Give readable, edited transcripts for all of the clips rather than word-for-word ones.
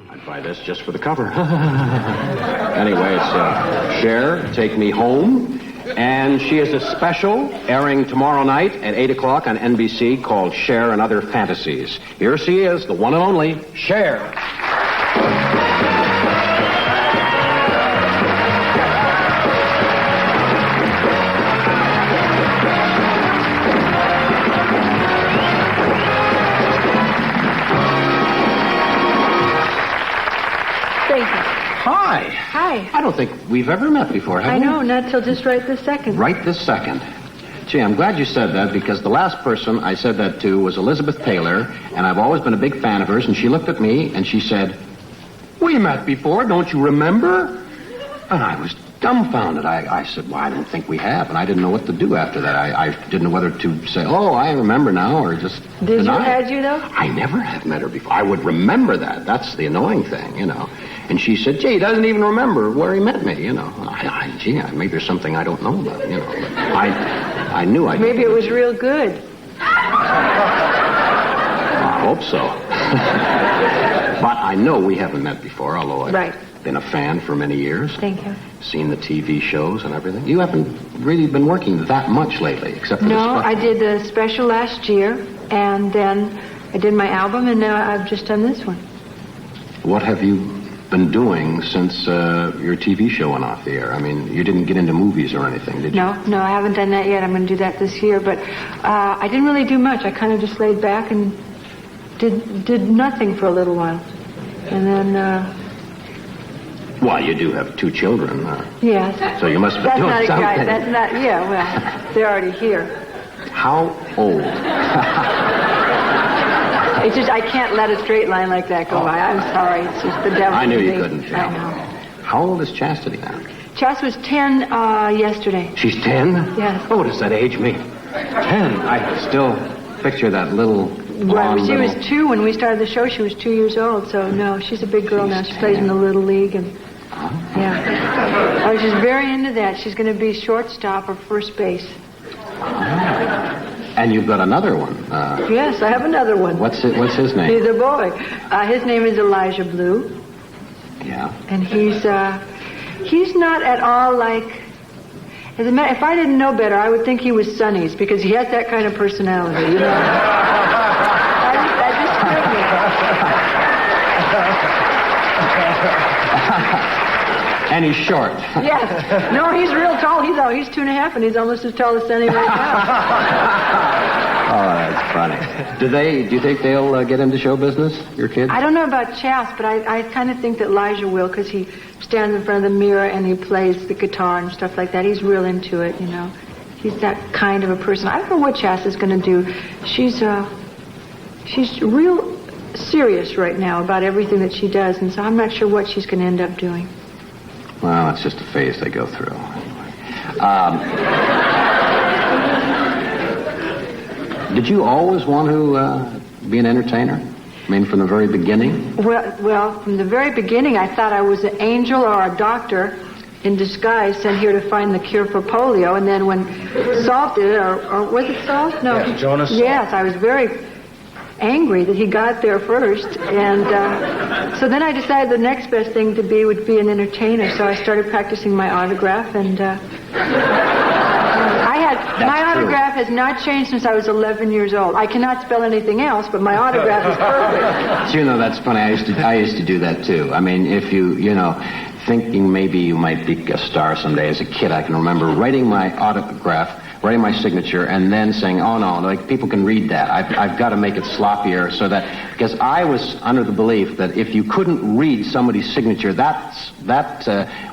I'd buy this just for the cover. Anyway, it's Cher, Take Me Home. And she is a special airing tomorrow night at 8 o'clock on NBC called Cher and Other Fantasies. Here she is, the one and only Cher. Hi. Hi. I don't think we've ever met before, have we? I know, not till just right this second. Right this second. Gee, I'm glad you said that, because the last person I said that to was Elizabeth Taylor, and I've always been a big fan of hers, and she looked at me and she said, "We met before, don't you remember?" And I was dumbfounded. I said, "Well, I don't think we have," and I didn't know what to do after that. I didn't know whether to say, "Oh, I remember now," or just Did deny. you, had you, though? I never have met her before. I would remember that. That's the annoying thing, you know. And she said, "Gee, he doesn't even remember where he met me, you know." Gee, maybe there's something I don't know about, you know. But I knew I Maybe it was real good. I hope so. But I know we haven't met before, although I've been a fan for many years. Thank you. Seen the TV shows and everything. You haven't really been working that much lately, except for No, I did the special last year, and then I did my album, and now I've just done this one. What have you been doing since your TV show went off the air? I mean, you didn't get into movies or anything, did you? No, I haven't done that yet. I'm going to do that this year, but I didn't really do much. I kind of just laid back and did nothing for a little while. And then... Well, you do have 2 children. Yes. So you must be doing something. That's not, yeah, well, they're already here. How old? It's just, I can't let a straight line like that go by. I'm sorry. It's just the devil. I knew you couldn't. I know. How old is Chastity now? Chas was 10 yesterday. She's 10? Yes. Oh, does that age me? 10. I still picture that little... Right, she was 2 when we started the show. She was 2 years old, so no, she's a big girl now. She plays in the Little League, and yeah. I was just very into that. She's going to be shortstop or first base. And you've got another one. Yes, I have another one. What's his name? He's a boy. His name is Elijah Blue. Yeah. And he's not at all like... As a matter, if I didn't know better, I would think he was Sonny's, because he has that kind of personality, you know. That just struck me. And he's short. Yes. No, he's real tall. He's 2.5, and he's almost as tall as Sonny right now. Oh, that's funny. Do you think they'll get into show business, your kids? I don't know about Chas, but I kind of think that Elijah will, because he stands in front of the mirror and he plays the guitar and stuff like that. He's real into it, you know. He's that kind of a person. I don't know what Chas is going to do. She's real serious right now about everything that she does, and so I'm not sure what she's going to end up doing. Well, it's just a phase they go through. Did you always want to be an entertainer? I mean, from the very beginning? Well, from the very beginning, I thought I was an angel or a doctor in disguise sent here to find the cure for polio, and then when Salt did it, or was it Salt? No. Yes, Jonas Salt. Yes, I was very angry that he got there first, and so then I decided the next best thing to be would be an entertainer, so I started practicing my autograph, and my autograph has not changed since I was 11 years old. I cannot spell anything else, but my autograph is perfect. So, you know, that's funny. I used to do that too. I mean, if you know, thinking maybe you might be a star someday as a kid, I can remember writing my autograph, writing my signature, and then saying, "Oh no, like people can read that. I've got to make it sloppier so that," because I was under the belief that if you couldn't read somebody's signature, that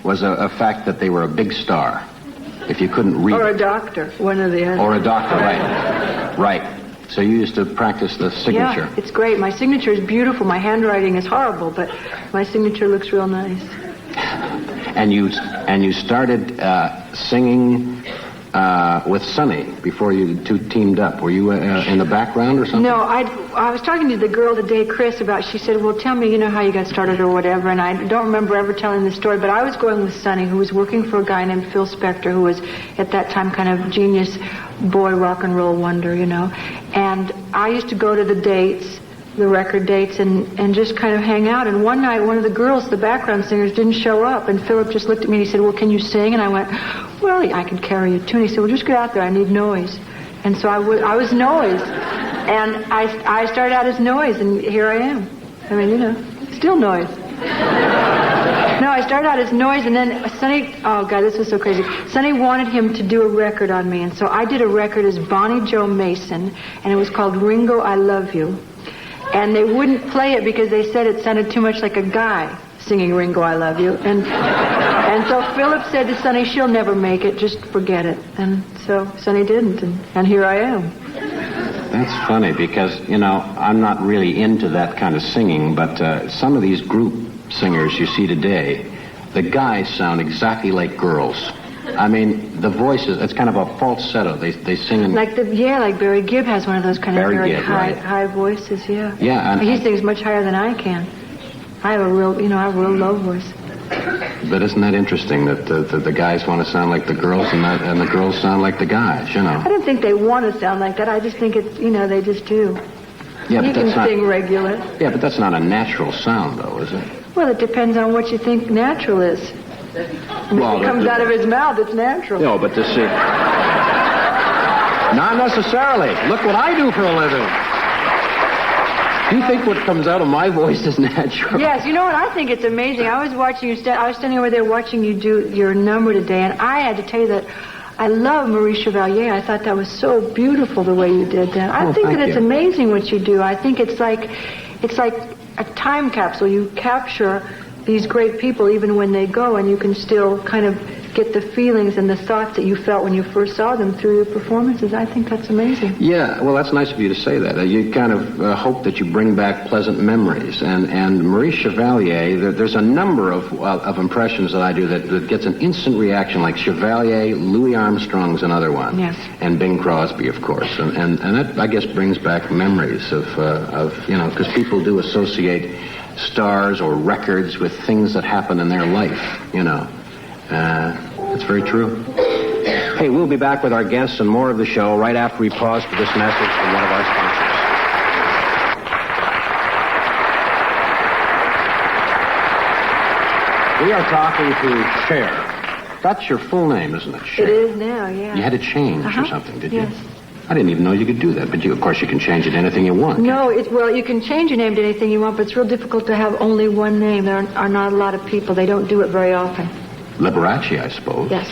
was a fact that they were a big star. If you couldn't read. Or a doctor, one or the other. Or a doctor, right. So you used to practice the signature. Yeah, it's great. My signature is beautiful. My handwriting is horrible, but my signature looks real nice. And you started singing with Sonny before you two teamed up. Were you in the background or something? No, I was talking to the girl today, Chris, about, she said, well, tell me, you know, how you got started or whatever, and I don't remember ever telling the story, but I was going with Sonny, who was working for a guy named Phil Spector, who was, at that time, kind of genius boy rock and roll wonder, you know, and I used to go to the dates the record dates and just kind of hang out. And one night, one of the girls, the background singers, didn't show up, and Philip just looked at me and he said, well, can you sing? And I went, well, I can carry a tune. He said, well, just get out there. I need noise. And so I was noise. And I started out as noise, and here I am. I mean, you know, still noise. No, I started out as noise, and then Sonny, oh God, this was so crazy. Sonny wanted him to do a record on me, and so I did a record as Bonnie Jo Mason, and it was called Ringo, I Love You. And they wouldn't play it because they said it sounded too much like a guy singing Ringo, I Love You. And so Philip said to Sonny, she'll never make it, just forget it. And so Sonny didn't, and here I am. That's funny because, you know, I'm not really into that kind of singing, but some of these group singers you see today, the guys sound exactly like girls. I mean, the voices, it's kind of a falsetto. They sing in... Like Barry Gibb has one of those kind of very high voices, yeah. Yeah. And he sings much higher than I can. I have a real low voice. But isn't that interesting that the guys want to sound like the girls and the girls sound like the guys, you know? I don't think they want to sound like that. I just think it's, you know, they just do. Yeah, you can sing regular. Yeah, but that's not a natural sound, though, is it? Well, it depends on what you think natural is. Well, if it comes out of his mouth, it's natural. No, but to see... Not necessarily. Look what I do for a living. Do you think what comes out of my voice is natural? Yes, you know what? I think it's amazing. I was watching you. I was standing over there watching you do your number today, and I had to tell you that I love Marie Chevalier. I thought that was so beautiful the way you did that. I think that it's amazing what you do. I think it's like a time capsule. You capture these great people even when they go, and you can still kind of get the feelings and the thoughts that you felt when you first saw them through your performances. I think that's amazing. Yeah, well, that's nice of you to say that. You kind of hope that you bring back pleasant memories. And Marie Chevalier, there's a number of impressions that I do that gets an instant reaction, like Chevalier, Louis Armstrong's another one. Yes. And Bing Crosby, of course. And that, I guess, brings back memories of you know, because people do associate stars or records with things that happen in their life, you know. That's very true. Hey, we'll be back with our guests and more of the show right after we pause for this message from one of our sponsors. We are talking to Cher. That's your full name, isn't it, Cher? It is now, yeah. You had to change or something, did you? Yes. I didn't even know you could do that, but of course you can change it to anything you want. No, well, you can change your name to anything you want, but it's real difficult to have only one name. There are not a lot of people. They don't do it very often. Liberace, I suppose. Yes.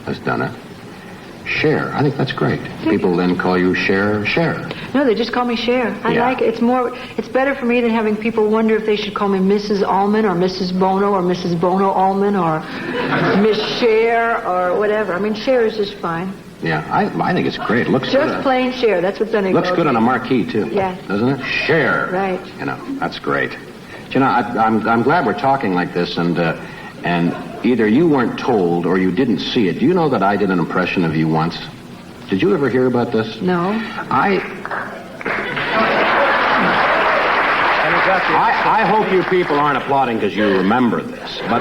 Has done it. Cher. I think that's great. People then call you Cher. No, they just call me Cher. I like it. It's better for me than having people wonder if they should call me Mrs. Allman or Mrs. Bono or Mrs. Bono Allman or Miss Cher or whatever. I mean, Cher is just fine. Yeah, I think it's great. It looks just good. Plain Cher. That's what's done. Looks good on a marquee too. Yeah. Doesn't it? Cher. Right. You know, that's great. You know, I'm glad we're talking like this, and either you weren't told or you didn't see it. Do you know that I did an impression of you once? Did you ever hear about this? No. I hope you people aren't applauding because you remember this, but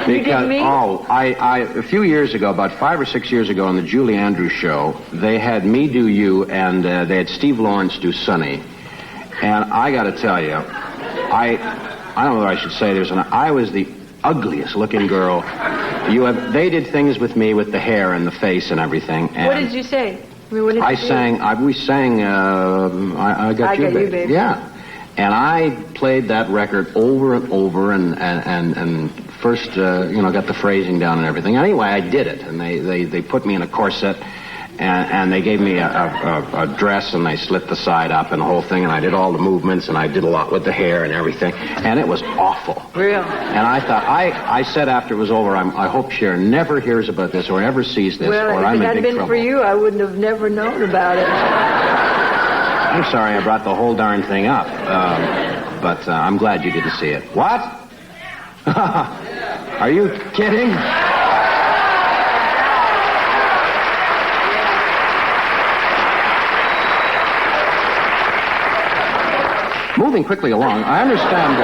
because a few years ago, about 5 or 6 years ago, on the Julie Andrews show, they had me do you, and they had Steve Lawrence do Sonny, and I got to tell you, I don't know what I should say. I was the ugliest looking girl. They did things with me with the hair and the face and everything. And what did you say? I mean, what did you sang. We sang. I got you, baby. Yeah, and I played that record over and over, and first, got the phrasing down and everything. Anyway, I did it, and they put me in a corset. And they gave me a dress, and they slit the side up and the whole thing, and I did all the movements, and I did a lot with the hair and everything, and it was awful. Real. And I thought, I said after it was over, I hope Cher never hears about this or ever sees this, or I'm in big trouble. Well, if it hadn't been for you, I wouldn't have never known about it. I'm sorry I brought the whole darn thing up, but I'm glad you didn't see it. What? Are you kidding? Moving quickly along, I understand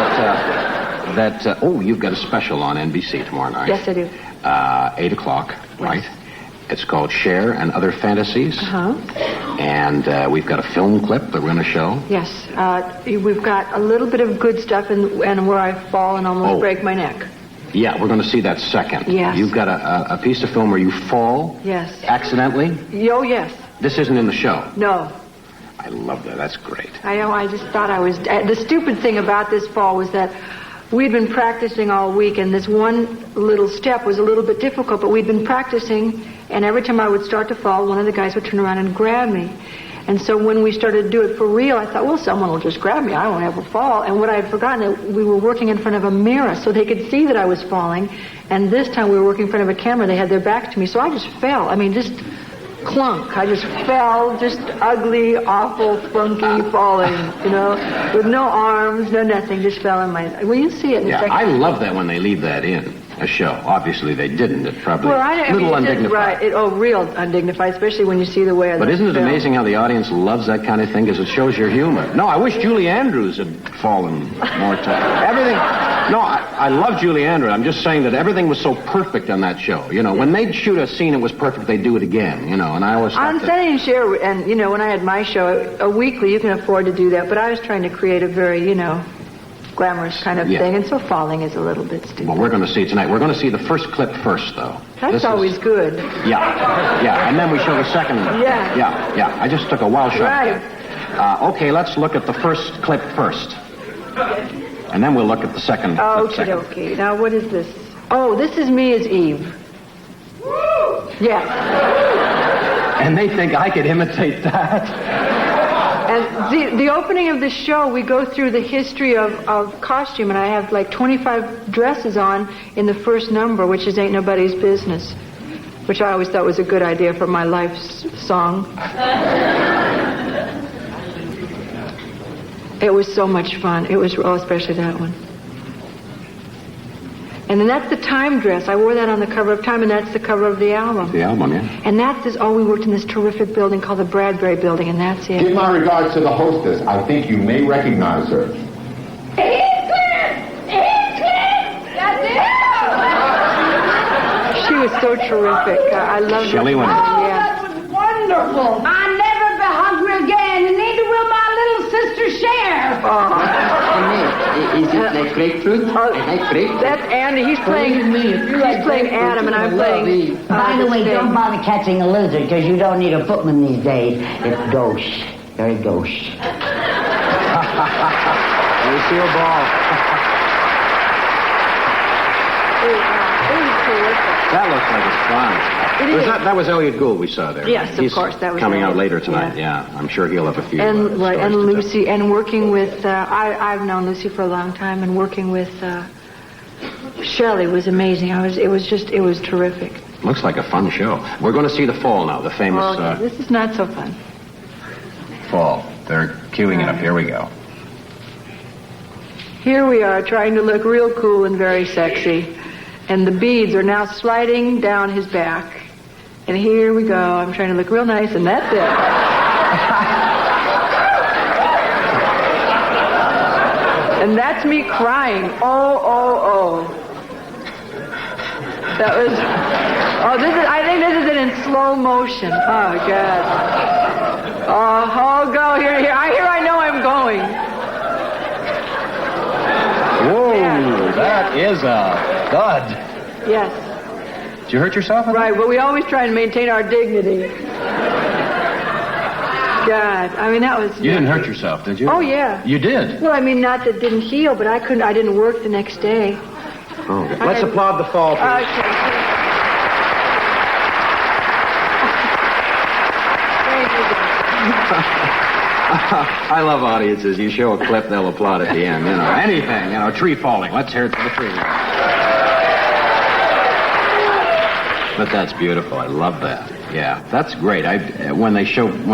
that you've got a special on NBC tomorrow night. Yes, I do. 8 o'clock, right? It's called Cher and Other Fantasies. Uh-huh. And we've got a film clip that we're going to show. Yes. We've got a little bit of good stuff and where I fall and almost break my neck. Yeah, we're going to see that second. Yes. You've got a piece of film where you fall. Yes. Accidentally. Oh, yes. This isn't in the show. No. I love that. That's great. I know. I just thought I was... The stupid thing about this fall was that we'd been practicing all week, and this one little step was a little bit difficult, but we'd been practicing, and every time I would start to fall, one of the guys would turn around and grab me. And so when we started to do it for real, I thought, well, someone will just grab me. I won't ever fall. And what I had forgotten, that we were working in front of a mirror, so they could see that I was falling. And this time we were working in front of a camera. They had their backs to me, so I just fell. I mean, just clunk. I just fell, just ugly, awful, funky falling, you know, with no arms, no nothing, just fell in my... Well, you see it in a second. I love that when they leave that in a show. Obviously, they didn't. It probably little undignified. Right. Real undignified, especially when you see the way... But isn't it amazing how the audience loves that kind of thing because it shows your humor? No, I wish Julie Andrews had fallen more time. Everything... No, I love Julie Andrews. I'm just saying that everything was so perfect on that show. You know, when they'd shoot a scene it was perfect, they'd do it again, you know, and I always thought I'm saying, Cher, and, you know, when I had my show, a weekly, you can afford to do that, but I was trying to create a very, you know, glamorous kind of thing, and so falling is a little bit stupid. Well, we're going to see it tonight. We're going to see the first clip first, though. That's always good. Yeah, and then we show the second. Yeah. I just took a wild shot. Right. Okay, let's look at the first clip first. And then we'll look at the second clip second. Okay. Now, what is this? Oh, this is me as Eve. Yes. And they think I could imitate that. And the opening of the show, we go through the history of costume, and I have like 25 dresses on in the first number, which is Ain't Nobody's Business, which I always thought was a good idea for my life's song. It was so much fun. It was, especially that one. And then that's the Time dress. I wore that on the cover of Time, and that's the cover of the album. The album, yeah. And we worked in this terrific building called the Bradbury Building, and that's it. Give my regards to the hostess. I think you may recognize her. She was so terrific. I love her. Shelley Wynn. Yeah. That was wonderful. I'll never be hungry again, and neither will my little sister Cher. Is it like grapefruit? I like grapefruit. That's Andy. He's playing Adam, and I'm playing... By the way, don't bother catching a lizard, because you don't need a footman these days. It's gauche. Very gauche. Lucille Ball. That looks like it's fun. That was Elliot Gould we saw there. Yes, of course. That was coming out Elliot. later tonight. Yeah, I'm sure he'll have a few. And stories and to Lucy, tell. and working with I've known Lucy for a long time, and working with Shelley was amazing. It was terrific. Looks like a fun show. We're going to see the fall now. The famous This is not so fun. fall. They're queuing it up. Here we go. Here we are trying to look real cool and very sexy. And the beads are now sliding down his back. And here we go. I'm trying to look real nice, and that's it. And that's me crying. Oh. That was... I think this is it in slow motion. Oh, God. Oh, go. Here. I know I'm going. Whoa, Yeah. that is a thud. Yes. Did you hurt yourself? Right, but we always try and maintain our dignity. God, I mean, that was... You didn't hurt yourself, did you? Oh, yeah. You did? Well, I mean, not that it didn't heal, but I didn't work the next day. Oh, okay. Let's applaud the fall, please. Okay. Thank you. I love audiences. You show a clip, they'll applaud at the end. You know, anything. You know, a tree falling. Let's hear it for the tree. But that's beautiful. I love that. Yeah, that's great. When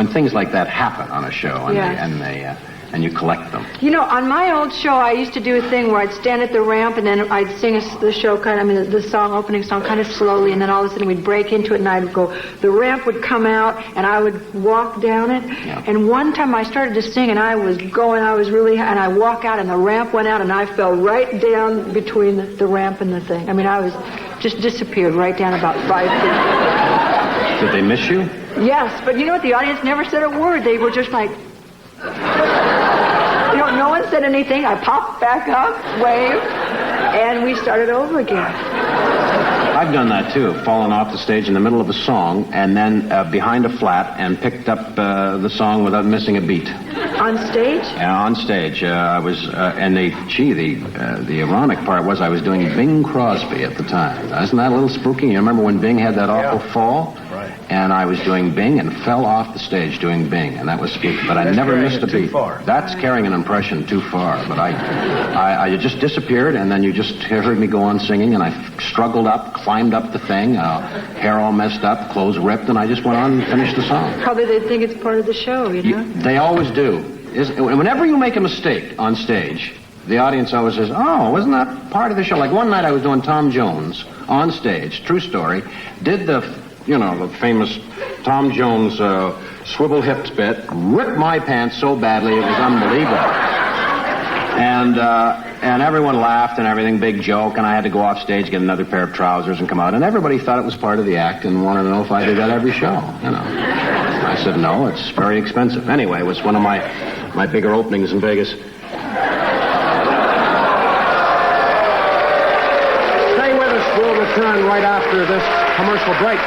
things like that happen on a show, and you collect them. You know, on my old show, I used to do a thing where I'd stand at the ramp and then I'd sing the show the opening song kind of slowly, and then all of a sudden we'd break into it and I'd go, the ramp would come out and I would walk down it. Yeah. And one time I started to sing and I I walk out and the ramp went out and I fell right down between the ramp and the thing. I mean, I was just disappeared right down about 5 feet. Did they miss you? Yes, but you know what? The audience never said a word. They were just like... no one said anything. I popped back up, waved, and we started over again. I've done that too, fallen off the stage in the middle of a song and then behind a flat and picked up the song without missing a beat. On stage? Yeah, on stage. I was, and the ironic part was I was doing Bing Crosby at the time. Isn't that a little spooky? You remember when Bing had that awful fall? Right. And I was doing Bing and fell off the stage doing Bing, and that was spooky. But I never missed a beat. That's carrying an impression too far. But I just disappeared, and then you just heard me go on singing, and I struggled up, climbed up the thing, hair all messed up, clothes ripped, and I just went on and finished the song. Probably they think it's part of the show, you know? They always do. Whenever you make a mistake on stage, the audience always says, "Oh, wasn't that part of the show?" Like one night I was doing Tom Jones on stage, true story, did the famous Tom Jones swivel hips bit, ripped my pants so badly it was unbelievable. And everyone laughed and everything, big joke, and I had to go off stage, get another pair of trousers and come out, and everybody thought it was part of the act and wanted to know if I did that every show, I said, no, it's very expensive. Anyway, it was one of my bigger openings in Vegas. Stay with us. We'll return right after this commercial break.